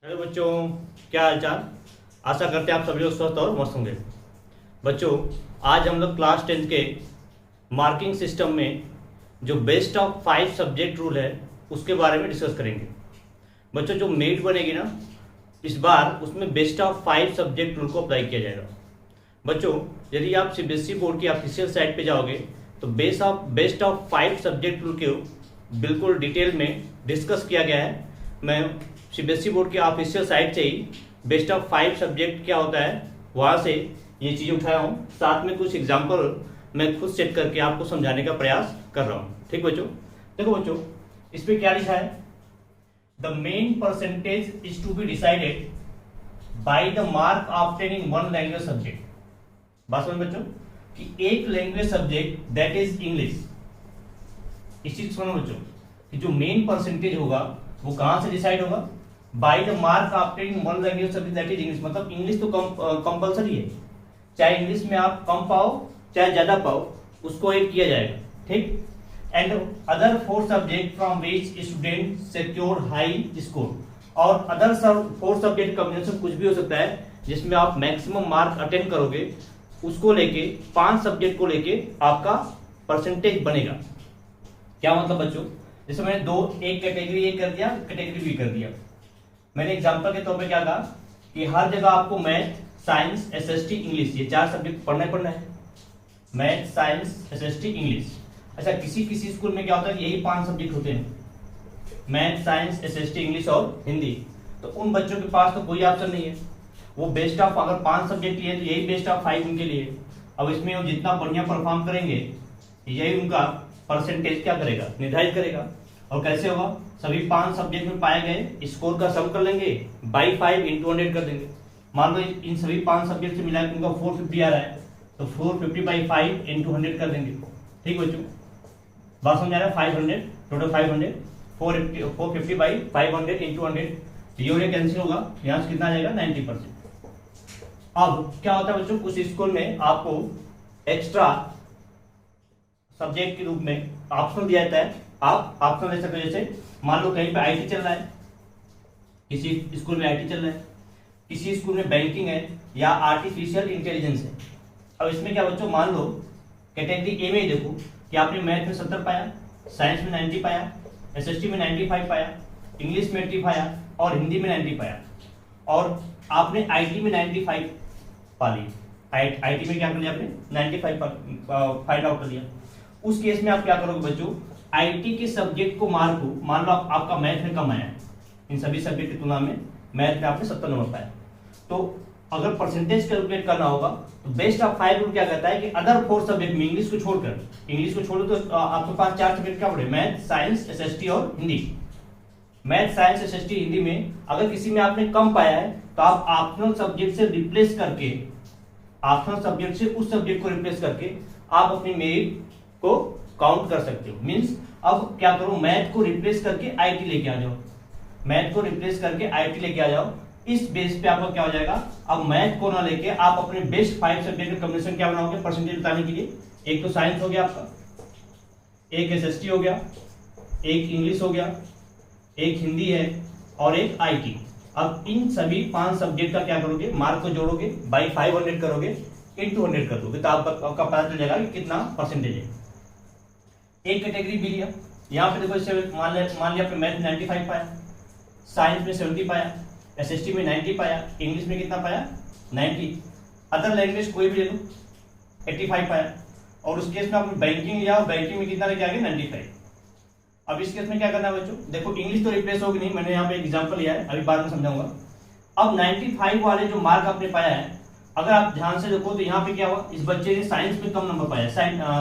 Hello बच्चों, क्या हाल चाल। आशा करते हैं आप सभी लोग स्वस्थ और मस्त होंगे। बच्चों, आज हम लोग क्लास 10 के मार्किंग सिस्टम में जो बेस्ट ऑफ 5 सब्जेक्ट रूल है उसके बारे में डिस्कस करेंगे। बच्चों, जो मेट बनेगी ना, इस बार उसमें बेस्ट ऑफ 5 सब्जेक्ट रूल को अप्लाई किया जाएगा। बच्चों, यदि आप सीबीएसई बोर्ड की ऑफिशियल साइट पे जाओगे तो बेस्ट ऑफ 5 सब्जेक्ट रूल को बिल्कुल डिटेल में डिस्कस किया गया है। मैं सीबीएसई बोर्ड की ऑफिशियल साइट से ही बेस्ट ऑफ 5 सब्जेक्ट क्या होता है वहाँ से ये चीज़ें उठाया हूँ। साथ में कुछ एग्जाम्पल मैं खुद सेट करके आपको समझाने का प्रयास कर रहा हूँ। ठीक बच्चों, देखो बच्चों, इस पर क्या लिखा है, the main percentage is to be decided by the mark obtaining one language subject. बात समझ बच्चों कि एक language subject that is English. इस चीज सुनो बच्चों कि जो मेन परसेंटेज होगा वो कहां से डिसाइड होगा, bye the mark obtaining one language subject that is English. मतलब इंग्लिश तो कंपलसरी है, चाहे इंग्लिश में आप कम पाओ चाहे ज्यादा पाओ, उसको एक किया जाएगा। ठीक, and other 4 subject from which student secure high score. और अदर 4 सब्जेक्ट कॉम्बिनेशन कुछ भी हो सकता है जिसमें आप मैक्सिमम मार्क अटेंड करोगे, उसको लेके 5 सब्जेक्ट को लेके आपका परसेंटेज बनेगा। क्या मतलब बच्चों, जैसे मैंने एक कैटेगरी ए कर दिया, कैटेगरी बी कर दिया। मैंने एग्जांपल के तौर पे क्या कहा कि हर जगह आपको मैथ, साइंस, एसएसटी, इंग्लिश, ये 4 सब्जेक्ट पढ़ना है। Math, science, SST, English. अच्छा, किसी किसी स्कूल में क्या होता है कि यही 5 सब्जेक्ट होते हैं, मैथ, साइंस, एसएसटी, इंग्लिश और हिंदी। तो उन बच्चों के पास तो कोई ऑप्शन नहीं है, वो बेस्ट ऑफ, अगर 5 सब्जेक्ट लिए तो यही बेस्ट ऑफ 5 उनके लिए। अब इसमें वो जितना बढ़िया परफॉर्म करेंगे यही उनका परसेंटेज क्या करेगा, निर्धारित करेगा। और कैसे होगा, सभी 5 सब्जेक्ट में पाए गए स्कोर का सम कर लेंगे, बाई 5 इंटू 100 कर देंगे। मान लो इन सभी 5 सब्जेक्ट से मिला के उनका 450 आ रहा है, तो 450 बाई 5 इंटू 100 कर देंगे। ठीक बच्चों, बात समझ आ रहा है। 500 टोटल 500, 450 बाई 500 इंटू 100, ये कैंसिल होगा, यहाँ से कितना आ जाएगा 90%। अब क्या होता है बच्चों, कुछ स्कूल में आपको एक्स्ट्रा सब्जेक्ट के रूप में ऑप्शन दिया जाता है। आप ऑप्शन ले सकते हो, जैसे मान लो कहीं पे आईटी चल रहा है, किसी स्कूल में आईटी चल रहा है, किसी स्कूल में बैंकिंग है या आर्टिफिशियल इंटेलिजेंस है। अब इसमें क्या बच्चों, मान लो कैटेगरी ए में देखो कि आपने मैथ में 70 पाया, साइंस में 90 पाया, एसएसटी में 95 पाया, इंग्लिश में 80 पाया और हिंदी में 90 पाया, और आपने आईटी में 95 पा ली। आईटी में क्या कर लिया आपने, 95 फाइंड आउट कर लिया। उस केस में आप क्या करोगे बच्चों, आईटी के सब्जेक्ट को मार्क को, मान लो आपका मैथ में कम आया, इन सभी सब्जेक्ट की तुलना में मैथ में आपने 70 नंबर पाया, तो अगर परसेंटेज कैलकुलेट करना होगा तो बेस्ट ऑफ 5 रूल क्या कहता है कि अदर 4 सब्जेक्ट में, इंग्लिश को छोड़ो तो आपके पास 4 सब्जेक्ट क्या पड़े, मैथ, साइंस, एसएसटी और Hindi. Math, science, SST, Hindi में अगर किसी में आपने कम पाया है तो आप ऑप्शनल सब्जेक्ट से रिप्लेस करके, ऑप्शनल सब्जेक्ट से उस सब्जेक्ट को रिप्लेस करके आप अपनी मेरिट को काउंट कर सकते हो। मींस अब क्या करो, मैथ को रिप्लेस करके आईटी लेके आ जाओ, मैथ को रिप्लेस करके आईटी लेके आ जाओ। इस बेस पे आपका क्या हो जाएगा, अब मैथ को ना लेके आप अपने बेस्ट 5 सब्जेक्ट का कॉम्बिनेशन क्या बनाओगे परसेंटेज बताने के लिए। एक तो साइंस हो गया आपका, एक एसएसटी हो गया, एक इंग्लिश हो गया, एक हिंदी है और एक आईटी। अब इन सभी 5 सब्जेक्ट का क्या करोगे, मार्क को जोड़ोगे, बाई 500 करोगे, इंटू 100 कर दोगे, तो आपका पता चल जाएगा कि कितना परसेंटेज है। एक कैटेगरी बी लिया, यहाँ पे देखो, इससे मान लिया आपने मैथ 95 पाया, साइंस में 70 पाया, एसएसटी में 90 पाया, इंग्लिश में कितना पाया 90, अदर लैंग्वेज कोई भी ले लो 85 पाया, और उस केस में आपने बैंकिंग लिया, बैंकिंग में कितना लेके आ गए 95। अब इस केस में क्या करना है बच्चों, देखो इंग्लिश तो रिप्लेस होगी नहीं, मैंने यहाँ पे एग्जांपल लिया है, अभी बाद में समझाऊंगा। अब 95 वाले जो मार्क आपने पाया है, अगर आप ध्यान से देखो तो यहाँ पे क्या हुआ, इस बच्चे ने साइंस में कम नंबर पाया,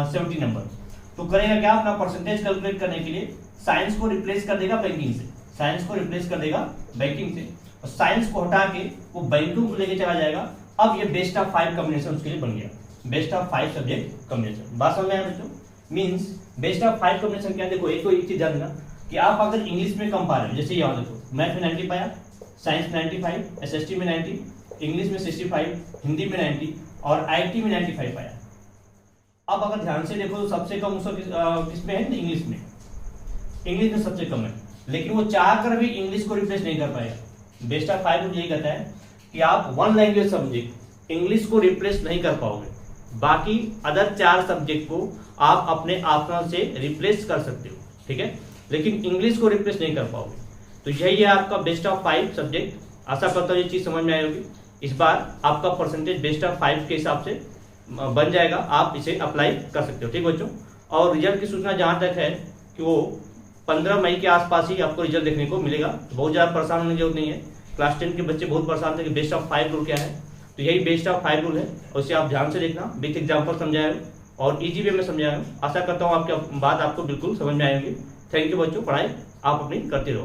70 नंबर, तो करेगा क्या, अपना परसेंटेज कैलकुलेट करने के लिए साइंस को रिप्लेस कर देगा बैंकिंग से, साइंस को रिप्लेस कर देगा बैंकिंग से, और साइंस को हटा के वो बैंकिंग को लेके चला जाएगा। अब ये बेस्ट ऑफ 5 कॉम्बिनेशन उसके लिए बन गया, बेस्ट ऑफ 5 सब्जेक्ट कॉम्बिनेशन। बात समझ में आया बच्चों, मींस बेस्ट ऑफ 5 कॉम्बिनेशन क्या, देखो एक तो एक चीज ध्यान देना कि आप अगर इंग्लिश में कम पा रहे हो, जैसे यहाँ देखो मैथ में 90 पाया, साइंस में 95, एसएसटी में 90, इंग्लिश में 65, हिंदी में 90 और आईटी में 95 पाया। अब अगर ध्यान से देखो तो सबसे कम किसमें है, इंग्लिश में सबसे कम है, लेकिन वो चाह कर भी इंग्लिश को रिप्लेस नहीं कर पाएगा। बेस्ट ऑफ 5 रूल यही कहता है कि आप वन लैंग्वेज सब्जेक्ट इंग्लिश को रिप्लेस नहीं कर पाओगे, बाकी अदर 4 सब्जेक्ट को आप अपने ऑप्शनल से रिप्लेस कर सकते हो, ठीक है, लेकिन इंग्लिश को रिप्लेस नहीं कर पाओगे। तो यही है आपका बेस्ट ऑफ 5 सब्जेक्ट। आशा करता हूँ ये चीज समझ में आई होगी। इस बार आपका परसेंटेज बेस्ट ऑफ 5 के हिसाब से बन जाएगा, आप इसे अप्लाई कर सकते हो, ठीक बच्चों। और रिजल्ट की सूचना जहां तक है कि वो 15 मई के आसपास ही आपको रिजल्ट देखने को मिलेगा। बहुत ज्यादा परेशान होने की जरूरत नहीं है। क्लास 10 के बच्चे बहुत परेशान थे कि बेस्ट ऑफ 5 रूल क्या है, तो यही बेस्ट ऑफ 5 रूल है और इसे आप ध्यान से देखना। विथ एग्जाम्पल समझाया हूँ और इजी वे में समझाया हूँ। आशा करता हूँ आपकी बात आपको बिल्कुल समझ में आएगी। थैंक यू बच्चों, पढ़ाई आप अपनी करते रहो।